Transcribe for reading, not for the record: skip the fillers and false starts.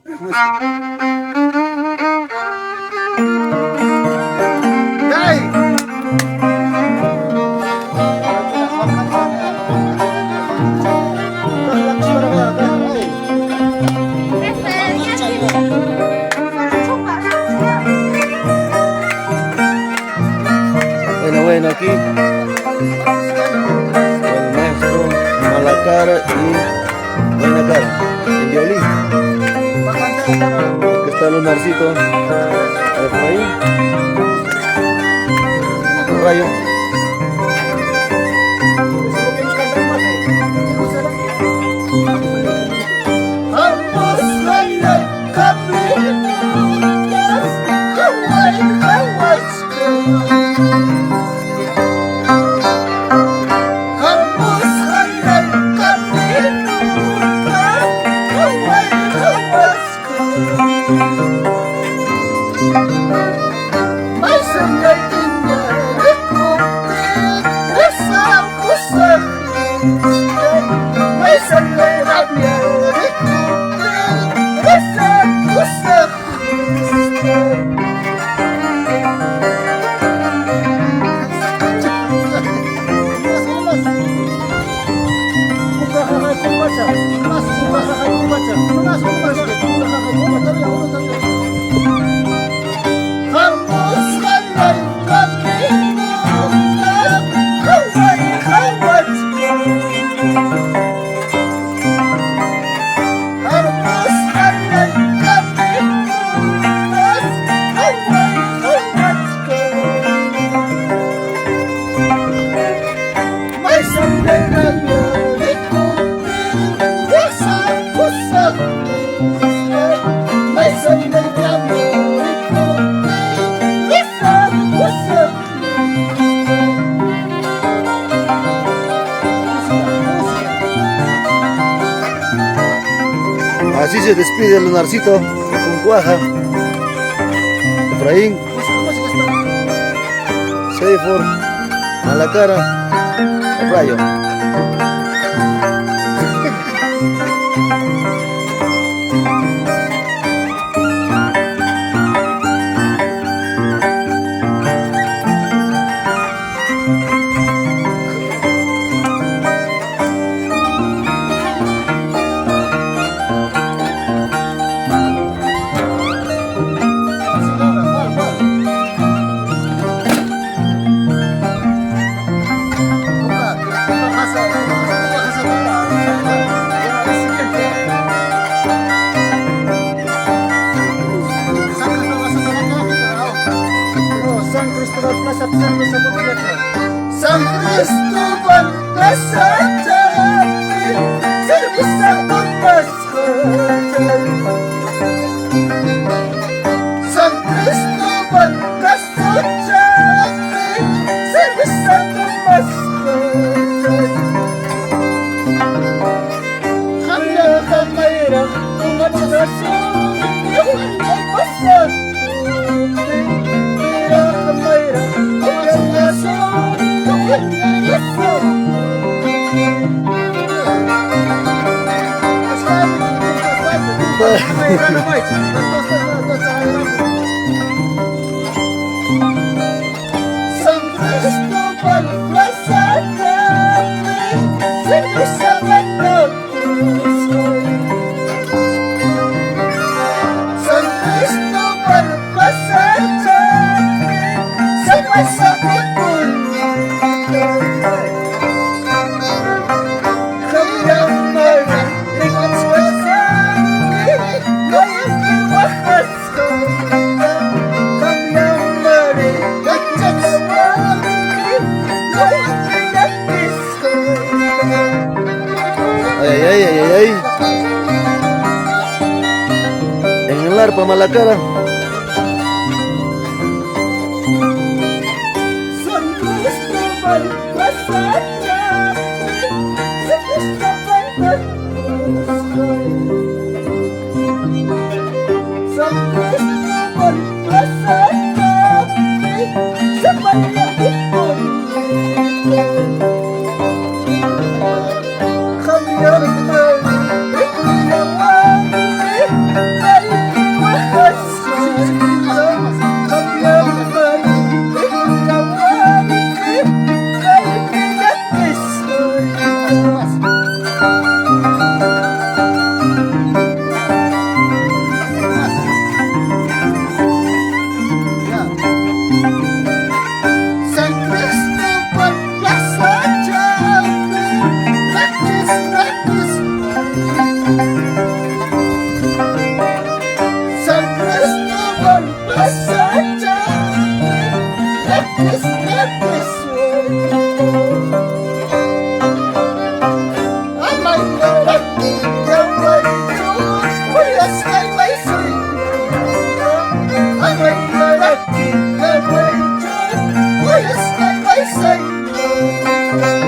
Bueno, aquí el maestro Malacara y Buena Cara, en violín. Aquí está Lunarcito, Efraín, Rayo. Así se despide el Lunarcito con Cuaja, Efraín, Seifor, Malacara, Rayo. San Cristóbal Plaza Chapi, cerveza con mascota. San Cristóbal Plaza Chapi, cerveza con mascota. Hamla Hamaira, una corazón, y un pasar. San Cristóbal Plaza Chapi, cerveza con San Cristóbal Plaza Chapi, cerveza con Ay. En el arpa Malacara. San Cristóbal Plaza Chapi, cerveza San Cristóbal Plaza Chapi, cerveza con sa'yo. Ako'y lalaki na may tiyan, ayos na may sa'yo.